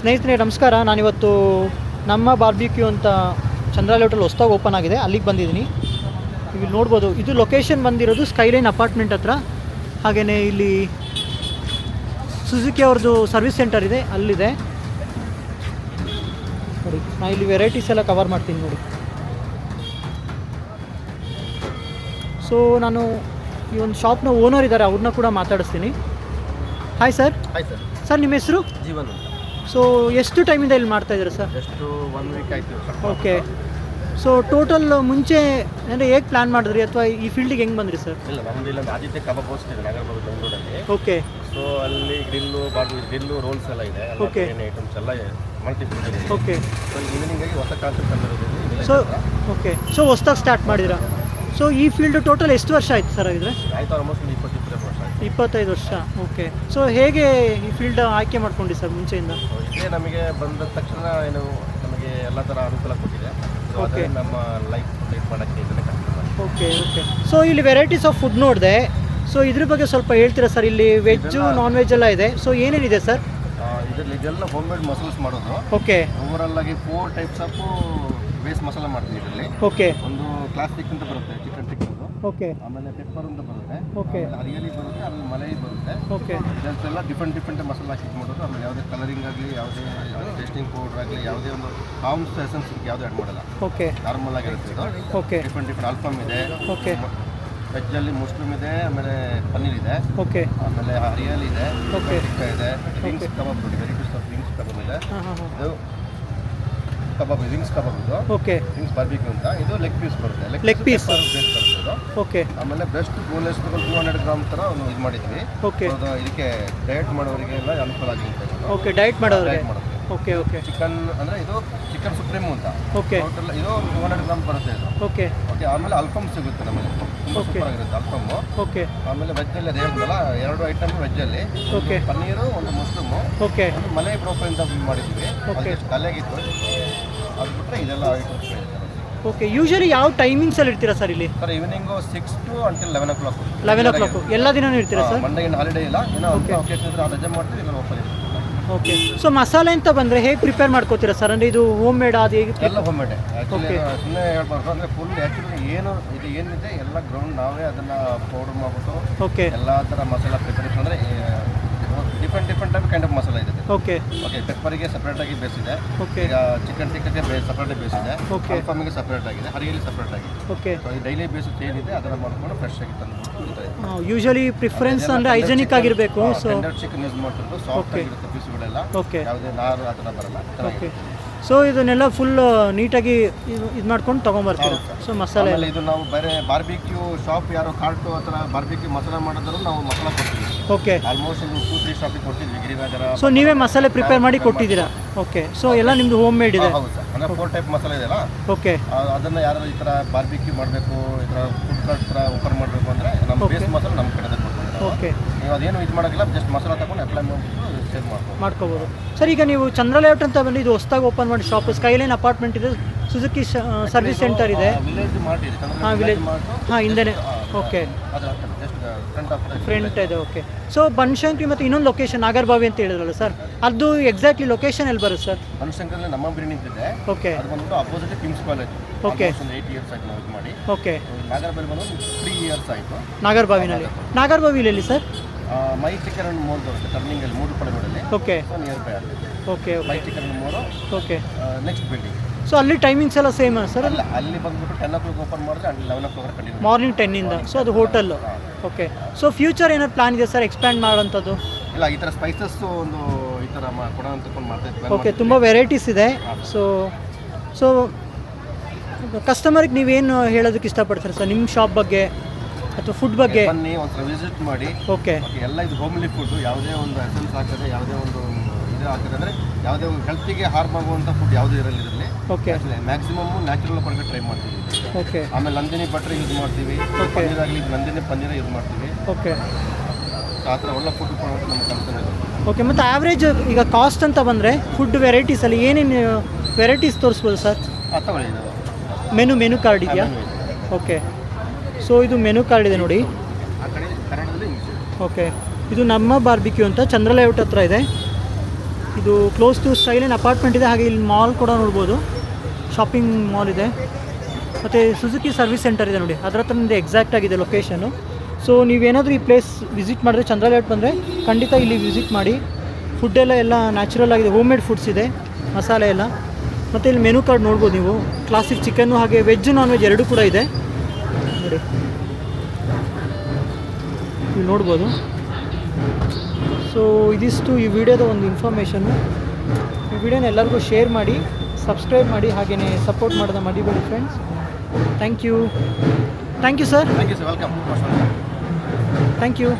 ಸ್ನೇಹಿತರೆ ನಮಸ್ಕಾರ. ನಾನಿವತ್ತು ನಮ್ಮ ಬಾರ್ಬಿಕ್ಯೂ ಅಂತ ಚಂದ್ರಾಲಿ ಹೋಟೆಲ್ ಹೊಸದಾಗಿ ಓಪನ್ ಆಗಿದೆ, ಅಲ್ಲಿಗೆ ಬಂದಿದ್ದೀನಿ. ಇಲ್ಲಿ ನೋಡ್ಬೋದು, ಇದು ಲೊಕೇಶನ್ ಬಂದಿರೋದು ಸ್ಕೈಲೈನ್ ಅಪಾರ್ಟ್ಮೆಂಟ್ ಹತ್ರ. ಹಾಗೆಯೇ ಇಲ್ಲಿ ಸುಜುಕಿ ಅವ್ರದ್ದು ಸರ್ವಿಸ್ ಸೆಂಟರ್ ಇದೆ, ಅಲ್ಲಿದೆ ನೋಡಿ. ನಾನು ಇಲ್ಲಿ ವೆರೈಟೀಸ್ ಎಲ್ಲ ಕವರ್ ಮಾಡ್ತೀನಿ ನೋಡಿ. ಸೊ ನಾನು ಈ ಒಂದು ಶಾಪ್ನ ಓನರ್ ಇದ್ದಾರೆ, ಅವ್ರನ್ನ ಕೂಡ ಮಾತಾಡಿಸ್ತೀನಿ. Hi sir. Hi sir. Sir ನಿಮ್ಮ ಹೆಸರು? ಜೀವನ್ ಅಂತ. ಸೊ ಎಷ್ಟು ಟೈಮಿಂದ ಇಲ್ಲಿ ಮಾಡ್ತಾ ಇದ್ದೀರಾ ಸರ್? ಎಷ್ಟು 1 ವೀಕ್ ಆಯಿತು. ಓಕೆ. ಸೊ ಟೋಟಲ್ ಮುಂಚೆ ಅಂದರೆ ಹೇಗೆ ಪ್ಲ್ಯಾನ್ ಮಾಡಿದ್ರಿ ಅಥವಾ ಈ ಫೀಲ್ಡಿಗೆ ಹೆಂಗೆ ಬಂದ್ರಿ ಸರ್? ಇಲ್ಲ, ನಮ್ಮದು ಇಲ್ಲ ಆದಿತ್ಯ ಕಬಾಬ್ ಹೌಸ್ ಇದೆ ನಾಗರಬಾವಿ ಬೆಂಗಳೂರಲ್ಲಿ. ಓಕೆ. ಸೊ ಅಲ್ಲಿ ಗ್ರಿಲ್ಲು ರೋಲ್ಸ್ ಎಲ್ಲ ಇದೆ. ಓಕೆ. ಐಟಮ್ಸ್ ಎಲ್ಲ ಮಲ್ಟಿಪಲ್ ಇದೆ. ಓಕೆ. ಸೊ ಈವ್ನಿಂಗಾಗಿ ಹೊಸ ಕಾನ್ಸೆಪ್ಟ್ ತಂದಿರೋದು. So okay. ಸೊ ಹೊಸ್ದಾಗಿ ಸ್ಟಾರ್ಟ್ ಮಾಡಿದ್ದೀರಾ? ಸೊ ಈ ಫೀಲ್ಡ್ ಟೋಟಲ್ ಎಷ್ಟು ವರ್ಷ ಆಯಿತು ಸರ್ ಆಗಿದ್ರೆ? ಆಯಿತು, ಆಲ್ಮೋಸ್ಟ್ 25 ವರ್ಷ ಆಯಿತು. 25 ವರ್ಷ. ಓಕೆ. ಸೊ ಹೇಗೆ ಈ ಫೀಲ್ಡ್ ಆಯ್ಕೆ ಮಾಡ್ಕೊಂಡಿ ಸರ್ ಮುಂಚೆಯಿಂದ? ಇದೇ ನಮಗೆ ಬಂದ ತಕ್ಷಣ ಏನು ನಮಗೆ ಎಲ್ಲ ಥರ ಅನುಕೂಲ ಕೊಟ್ಟಿದೆ. ಸೊ ಅದೇ ನಮ್ಮ ಲೈಫ್ ಲೀಡ್ ಮಾಡೋಕ್ಕೆ ಇದನ್ನೇ ಕಷ್ಟ. ಓಕೆ. ಓಕೆ. ಸೊ ಇಲ್ಲಿ ವೆರೈಟೀಸ್ ಆಫ್ ಫುಡ್ ನೋಡಿದೆ. ಸೊ ಇದ್ರ ಬಗ್ಗೆ ಸ್ವಲ್ಪ ಹೇಳ್ತೀರಾ ಸರ್? ಇಲ್ಲಿ ವೆಜ್ಜು ನಾನ್ ವೆಜ್ ಎಲ್ಲ ಇದೆ. ಸೊ ಏನೇನಿದೆ ಸರ್ ಇದರಲ್ಲಿ? ಇದೆಲ್ಲ ಹೋಮ್ ಮೇಡ್ ಮಸಾಲ್ಸ್ ಮಾಡೋದು. ಓಕೆ. ಓವರಾಲ್ ಆಗಿ 4 ಟೈಪ್ಸ್ ಆಫ್ ಬೇಸ್ ಮಸಾಲ ಮಾಡ್ತೀವಿ ಇದರಲ್ಲಿ. ಓಕೆ. ಒಂದು ಕ್ಲಾಸಿಕ್ ಅಂತ ಬರುತ್ತೆ, ಚಿಕನ್ ಟಿಕ್ಕದು. ಓಕೆ. ಆಮೇಲೆ ಪೆಪ್ಪರ್ ಅಂತ ಬರುತ್ತೆ. ಓಕೆ. ಹರಿಯಾಲಿ ಬರುತ್ತೆ, ಆಮೇಲೆ ಮಲೈ ಬರುತ್ತೆ. ಓಕೆ. ಇದೆಲ್ಲ ಡಿಫ್ರೆಂಟ್ ಮಸಾಲ ಹಾಕಿ ಮಾಡೋದು. ಆಮೇಲೆ ಯಾವುದೇ ಕಲರಿಂಗ್ ಆಗಲಿ, ಯಾವುದೇ ಟೇಸ್ಟಿಂಗ್ ಪೌಡರ್ ಆಗಲಿ, ಯಾವುದೇ ಒಂದು ಹಾರ್ಮ್ಸ್ ಎಸೆನ್ಸ್ ಯಾವುದೇ ಆ್ಯಡ್ ಮಾಡಲ್ಲ. ಓಕೆ. ನಾರ್ಮಲ್ ಆಗಿರುತ್ತೆ ಇದು. ಓಕೆ. ಡಿಫ್ರೆಂಟ್ ಅಲ್ಫಮ್ ಇದೆ. ಓಕೆ. ವೆಜ್ಜಲ್ಲಿ ಮುಸ್ಲಿಮ್ ಇದೆ, ಆಮೇಲೆ ಪನ್ನೀರ್ ಇದೆ. ಓಕೆ. ಆಮೇಲೆ ಹರಿಯಾಲಿ ಇದೆ. ಓಕೆ. ಟಿಕ್ಕಾ ಇದೆ. ವಿಂಗ್ಸ್ ಕಬಾಬ್ ನೋಡಿ, ವೆರೈಟೀಸ್ ಆಫ್ ವಿಂಗ್ಸ್ ಕಬಾಬ್ ಇದೆ. ಇದು ಕಬಾಬ್, ವಿಂಗ್ಸ್ ಕಬಾಬ್ ಇದು. ಓಕೆ. ವಿಂಗ್ಸ್ ಬಾರ್ಬಿಕ್ಯೂ ಅಂತ. ಇದು ಲೆಗ್ ಪೀಸ್ ಬರುತ್ತೆ. ಲೆಗ್ ಪೀಸ್ ಬರುತ್ತೆ ಇದು. ಓಕೆ. ಆಮೇಲೆ ಬೆಸ್ಟ್ ಬೋನ್ಲೆಸ್ 200 ಗ್ರಾಮ್ ಥರ ಒಂದು ಇದು ಮಾಡಿದ್ವಿ. ಓಕೆ. ಅದು ಇದಕ್ಕೆ ಡಯಟ್ ಮಾಡೋರಿಗೆ ಎಲ್ಲ ಅನುಕೂಲ ಆಗುತ್ತೆ. ಓಕೆ. ಡಯಟ್ ಮಾಡೋರಿಗೆ. ಡಯಟ್ ಮಾಡೋದು. ಓಕೆ. ಓಕೆ. ಚಿಕನ್ ಅಂದರೆ ಇದು ಚಿಕನ್ ಸುಪ್ರೀಮ್ ಅಂತ. ಓಕೆ. ಟೋಟಲ್ ಇದು 200 ಗ್ರಾಮ್ ಬರುತ್ತೆ ಇದು. ಓಕೆ. ಓಕೆ. ಆಮೇಲೆ ಅಲ್ಫಮ್ ಸಿಗುತ್ತೆ ನಮಗೆ, ತುಂಬ ಸೂಪರ್ ಆಗಿರುತ್ತೆ ಅಲ್ಫಮ್ಮು. ಓಕೆ. ಆಮೇಲೆ ವೆಜ್ಜಲ್ಲಿ ಅದು ಹೇಳಿದ್ನಲ್ಲ, 2 ಐಟಮ್ ವೆಜ್ಜಲ್ಲಿ. ಓಕೆ. ಪನ್ನೀರು, ಒಂದು ಮುಸ್ಲಿಮು, ಓಕೆ. ಒಂದು ಮಲೈ ಬ್ರೋಕಲಿ ಅಂತ ಮಾಡಿದ್ವಿ. ಓಕೆ. ಅದು ಖಾಲಿಯಾಗಿತ್ತು. ಅದು ಬಿಟ್ಟರೆ ಇದೆಲ್ಲ ಐಟಮ್ಸ್ ಇದೆ. ಓಕೆ. ಯೂಶಲಿ ಯಾವ ಟೈಮಿಂಗ್ಸಲ್ಲಿ ಇರ್ತೀರಾ ಸರ್ ಇಲ್ಲಿ? Sir evening 6 to until 11 o'clock. 11 o'clock ಎಲ್ಲ ದಿನವೂ ಇರ್ತೀರಾ ಸರ್? ಮಂಡೇ ಏನು ಹಾಲಿಡೇ ಇಲ್ಲ, ಏನೋ ಒಕೇಶನ್ ಇದ್ರೆ ರಜೆ ಮಾಡ್ತೀವಿ, ಇಲ್ಲ ಓಪನ್ ಇರುತ್ತೆ. ಓಕೆ. ಸೊ ಮಸಾಲೆ ಅಂತ ಬಂದರೆ ಹೇಗೆ ಪ್ರಿಪೇರ್ ಮಾಡ್ಕೋತೀರಾ ಸರ್? ಅಂದರೆ ಇದು ಹೋಮ್ ಮೇಡ್ ಅದು ಹೇಗೆ? ಎಲ್ಲ ಹೋಮ್ ಮೇಡ್. ಆ್ಯಕ್ಚುಲಿ ಸುಮ್ಮನೆ ಹೇಳ್ಬಾರ್ದು, ಅಂದರೆ ಫುಲ್ ಆ್ಯಕ್ಚುಲಿ ಇದು ಏನಿದೆ ಎಲ್ಲ ಗ್ರೌಂಡ್ ನಾವೇ ಅದನ್ನು ಪೌಡರ್ ಮಾಡಿಬಿಟ್ಟು ಓಕೆ. ಎಲ್ಲ ಥರ ಮಸಾಲ ಪ್ರಿಪರೇಷನ್, ಅಂದರೆ different type kind of masala ಇದೆ. ಓಕೆ. ಓಕೆ. ಪೆಪ್ಪರಿಗೆ ಸಪ್ರೇಟಾಗಿ ಬೇಸಿದೆ. ಓಕೆ. ಈಗ ಚಿಕನ್ ಟಿಕ್ಕಕ್ಕೆ ಸಪ್ರೇಟಾಗಿ ಬೇಸಿದೆ. ಓಕೆ. ಅಲ್ಫಾಮಿಗೆ ಸಪ್ರೇಟ್ ಆಗಿದೆ, ಹರಿಯಲ್ಲಿ ಸಪ್ರೇಟ್ ಆಗಿದೆ. ಓಕೆ. ಸೊ ಈ ಡೈಲಿ ಬೇಸಿಸ್ ಏನಿದೆ ಅದನ್ನು ಮಾಡ್ಕೊಂಡು ಫ್ರೆಶ್ ಆಗಿ ತಂದು ಯೂಶಲಿ ಪ್ರಿಫರೆನ್ಸ್ ಅಂದರೆ ಹೈಜೆನಿಕ್ ಆಗಿರಬೇಕು. ಸೊ ಟೆಂಡರ್ ಚಿಕನ್ ಯೂಸ್ ಮಾಡ್ತಿರೋದು, ಸಾಫ್ಟ್ ಆಗಿರುತ್ತೆ ಪೀಸ್ಗಳೆಲ್ಲ. ಓಕೆ. ಯಾವುದೇ ನಾರು ಆ ಥರ ಬರಲ್ಲ. ಓಕೆ. ಸೊ ಇದನ್ನೆಲ್ಲ ಫುಲ್ ನೀಟಾಗಿ ಇದು ಮಾಡ್ಕೊಂಡು ತೊಗೊಂಬರ್ತೀರಾ? ಸೊ ಮಸಾಲೆ ಆಮೇಲೆ ಇದು ನಾವು ಬೇರೆ ಬಾರ್ಬಿಕ್ಯೂ ಶಾಪ್ ಯಾರೋ ಕಾರ್ಟು ಆ ಥರ ಬಾರ್ಬಿಕ್ಯೂ ಮಸಾಲ ಮಾಡಿದ್ರು ನಾವು ಮಸಾಲ ಕೊಡ್ತೀವಿ. ಓಕೆ. ಆಲ್ಮೋಸ್ಟ್ 2-3 ಶಾಪಿಗೆ ಕೊಡ್ತಿದ್ವಿ, ಗಿರಿನಗರ. ಸೊ ನೀವೇ ಮಸಾಲೆ ಪ್ರಿಪೇರ್ ಮಾಡಿ ಕೊಟ್ಟಿದ್ದೀರಾ? ಓಕೆ. ಸೊ ಎಲ್ಲ ನಿಮ್ಮದು ಹೋಮ್ ಮೇಡ್ ಇದೆ? ಹೌದು ಸರ್. ಅಂದರೆ 4 ಟೈಪ್ ಮಸಾಲೆ ಇದೆಯಲ್ಲ. ಓಕೆ. ಅದನ್ನು ಯಾರು ಈ ಥರ ಬಾರ್ಬಿಕ್ಯೂ ಮಾಡಬೇಕು, ಈ ಥರ ಫುಡ್ ಕಾರ್ಟ್ ಥರ ಓಪನ್ ಮಾಡಬೇಕು ಅಂದರೆ ನಮ್ಮ ಬೇಸ್ ಮಸಾಲ ನಮ್ಮ ಕಡೆಯಿಂದ ಕೊಡ್ತೀವಿ. ಓಕೆ. ನೀವು ಅದೇನು ಇದು ಮಾಡೋಕ್ಕಿಲ್ಲ, ಜಸ್ಟ್ ಮಸಾಲ ತಗೊಂಡು ಅಪ್ಲೈ ಮಾಡಿಬಿಟ್ಟು ಸೇಲ್ ಮಾಡ್ಕೋಬೋದು ಸರ್. ಈಗ ನೀವು ಚಂದ್ರಾಲಿ ಹೋಟೆಲ್ ಅಂತ ಬಂದು ಇದು ಹೊಸದಾಗಿ ಓಪನ್ ಮಾಡಿ ಶಾಪ್, ಸ್ಕೈಲೈನ್ ಅಪಾರ್ಟ್ಮೆಂಟ್ ಇದೆ, ಸುಜುಕಿ ಸರ್ವಿಸ್ ಸೆಂಟರ್ ಇದೆ. ವಿಲೇಜ್ ಮಾಡಿದೆ. ಹಾಂ, ವಿಲೇಜ್. ಹಾಂ, ಹಿಂದೆನೇ. ಓಕೆ. ಫ್ರಂಟ್ ಇದೆ. ಓಕೆ. ಸೊ ಬನಶಂಕರಿ ಮತ್ತು ಇನ್ನೊಂದು ಲೊಕೇಶನ್ ನಾಗರಬಾವಿ ಅಂತ ಹೇಳಿದ್ರಲ್ಲ ಸರ್, ಅದು ಎಕ್ಸಾಕ್ಟ್ಲಿ ಲೊಕೇಶನ್ ಎಲ್ಲಿ ಬರುತ್ತೆ ಸರ್? ಬನಶಂಕರಲ್ಲಿ ನಮ್ಮ ಬಿರಿಯಾನಿ ಇದೆ. ಓಕೆ. ಅದು ಬಂದ್ಬಿಟ್ಟು opposite KIMS college. Okay. 8 years ಆಯ್ತು ನಾವು ಇದು ಮಾಡಿ. ಓಕೆ. ನಾಗರಬಾವಿ ಬಂದು 3 years ಆಯಿತು. ನಾಗರಬಾವಿನಲ್ಲಿ. ನಾಗರಬಾವಿಲಿ ಸರ್ ಮೈ ಚಿಕನ್ ಮೋಲ್ ಬರುತ್ತೆ ಟರ್ನಿಂಗಲ್ಲಿ, 3 ಪಡೆಗಳಲ್ಲಿ. ಓಕೆ. ನಿಯರ್ ಬೈ ಅಲ್ಲಿ. ಓಕೆ. ಮೈ chicken ಮೋರು. Okay. Next building. So ಅಲ್ಲಿ ಟೈಮಿಂಗ್ಸ್ ಎಲ್ಲ ಸೇಮ್ ಸರ್? ಅಲ್ಲ, ಅಲ್ಲಿ ಬಂದ್ಬಿಟ್ಟು 10 o'clock ಓಪನ್ ಮಾಡಿದ್ರೆ 11 o'clock ಕಂಟಿನ್ಯೂ. ಮಾರ್ನಿಂಗ್ 10ಇಂದ. ಸೊ ಅದು ಹೋಟೆಲ್ಲು. ಓಕೆ. ಸೊ ಫ್ಯೂಚರ್ ಏನಾದ್ರು ಪ್ಲಾನ್ ಇದೆ ಸರ್ ಎಕ್ಸ್ಪ್ಯಾಂಡ್ ಮಾಡೋಂಥದ್ದು? ಇಲ್ಲ, ಈ ಥರ ಸ್ಪೈಸಸ್ ಒಂದು ಈ ಥರ ಕೊಡೋ ಅಂತಕೊಂಡು ಮಾಡ್ತಾ ಇದ್ವಿ. ಓಕೆ. ತುಂಬ ವೆರೈಟೀಸ್ ಇದೆ. ಸೊ ಕಸ್ಟಮರ್ಗೆ ನೀವೇನು ಹೇಳೋದಕ್ಕೆ ಇಷ್ಟಪಡ್ತೀರಾ ಸರ್ ನಿಮ್ಮ ಶಾಪ್ ಬಗ್ಗೆ ಅಥವಾ ಫುಡ್ ಬಗ್ಗೆ? ಬನ್ನಿ, ಒಂದ್ಸಲ ವಿಸಿಟ್ ಮಾಡಿ. ಓಕೆ. ಎಲ್ಲ ಇದು ಹೋಮ್ಲಿ ಫುಡ್, ಯಾವುದೇ ಒಂದು ಎಸೆನ್ಸ್ ಹಾಕದೆ, ಯಾವುದೇ ಒಂದು ಇದು ಹಾಕಿದೆ ಅಂದರೆ ಯಾವುದೇ ಒಂದು ಹೆಲ್ತಿಗೆ ಹಾರ್ಮ್ ಆಗುವಂಥ ಫುಡ್ ಯಾವುದೇ ಇರಲ್ಲ ಇದರಲ್ಲಿ. ಓಕೆ. ಮ್ಯಾಕ್ಸಿಮಮ್ ನ್ಯಾಚುರಲ್ ಪರ್ಗೆ ಟ್ರೈ ಮಾಡ್ತೀವಿ. ಓಕೆ. ಆಮೇಲೆ ನಂದಿನಿ ಬಟ್ರ್ ಯೂಸ್ ಮಾಡ್ತೀವಿ. ಪನ್ನೀರ್ ಆಗಲಿ ನಂದಿನಿ ಪನ್ನೀರ್ ಯೂಸ್ ಮಾಡ್ತೀವಿ. ಓಕೆ. ಆ ಥರ ಒಳ್ಳೆ ಫುಡ್ ಕೊಡೋದು ನಮ್ಮ ಕಲ್ಪನೆ ಇದೆ. ಓಕೆ. ಮತ್ತು ಆ್ಯಾವ್ರೇಜ್ ಈಗ ಕಾಸ್ಟ್ ಅಂತ ಬಂದರೆ ಫುಡ್ ವೆರೈಟೀಸಲ್ಲಿ ಏನೇನು ವೆರೈಟೀಸ್ ತೋರಿಸ್ಬೋದು ಸರ್? ತಗೊಳ್ಳಿ, ಇದು ಮೆನು ಕಾರ್ಡ್ ಇದೆಯಾ? ಓಕೆ. ಸೊ ಇದು ಮೆನು ಕಾರ್ಡ್ ಇದೆ ನೋಡಿ. ಆ ಕಡೆ ಕನ್ನಡದಲ್ಲಿ ಇಂಗ್ಲೀಷ್. ಓಕೆ. ಇದು ನಮ್ಮ ಬಾರ್ಬಿಕ್ಯೂ ಅಂತ ಚಂದ್ರಾಲಿ ಹೋಟೆಲ್ ಹತ್ರ ಇದೆ. ಇದು ಕ್ಲೋಸ್ ಟು ಸ್ಕೈಲೈನ್ ಅಪಾರ್ಟ್ಮೆಂಟ್ ಇದೆ. ಹಾಗೆ ಇಲ್ಲಿ ಮಾಲ್ ಕೂಡ ನೋಡ್ಬೋದು, ಶಾಪಿಂಗ್ ಮಾಲ್ ಇದೆ. ಮತ್ತು ಸುಜುಕಿ ಸರ್ವಿಸ್ ಸೆಂಟರ್ ಇದೆ ನೋಡಿ, ಅದರ ಹತ್ರ ನಿಂದು ಎಕ್ಸಾಕ್ಟ್ ಆಗಿದೆ ಲೊಕೇಶನು. ಸೊ ನೀವೇನಾದರೂ ಈ ಪ್ಲೇಸ್ ವಿಸಿಟ್ ಮಾಡಿದ್ರೆ, ಚಂದ್ರ ಲೇಔಟ್ ಬಂದರೆ ಖಂಡಿತ ಇಲ್ಲಿ ವಿಸಿಟ್ ಮಾಡಿ. ಫುಡ್ಡೆಲ್ಲ ನ್ಯಾಚುರಲ್ ಆಗಿದೆ, ಹೋಮ್ ಮೇಡ್ ಫುಡ್ಸ್ ಇದೆ, ಮಸಾಲೆ ಎಲ್ಲ. ಮತ್ತು ಇಲ್ಲಿ ಮೆನು ಕಾರ್ಡ್ ನೋಡ್ಬೋದು ನೀವು, ಕ್ಲಾಸಿಕ್ ಚಿಕನ್ನು ಹಾಗೆ ವೆಜ್ ನಾನ್ ವೆಜ್ ಎರಡೂ ಕೂಡ ಇದೆ ನೋಡಿ, ಇಲ್ಲಿ ನೋಡ್ಬೋದು. ಸೊ ಇದಿಷ್ಟು ಈ ವಿಡಿಯೋದ ಒಂದು ಇನ್ಫಾರ್ಮೇಷನ್ನು. ಈ ವಿಡಿಯೋನ ಎಲ್ಲರಿಗೂ ಶೇರ್ ಮಾಡಿ, ಸಬ್ಸ್ಕ್ರೈಬ್ ಮಾಡಿ, ಹಾಗೆಯೇ ಸಪೋರ್ಟ್ ಮಾಡೋದ ಮರಿಬೇಡಿ friends. Thank you sir. Thank you sir, welcome. Thank you.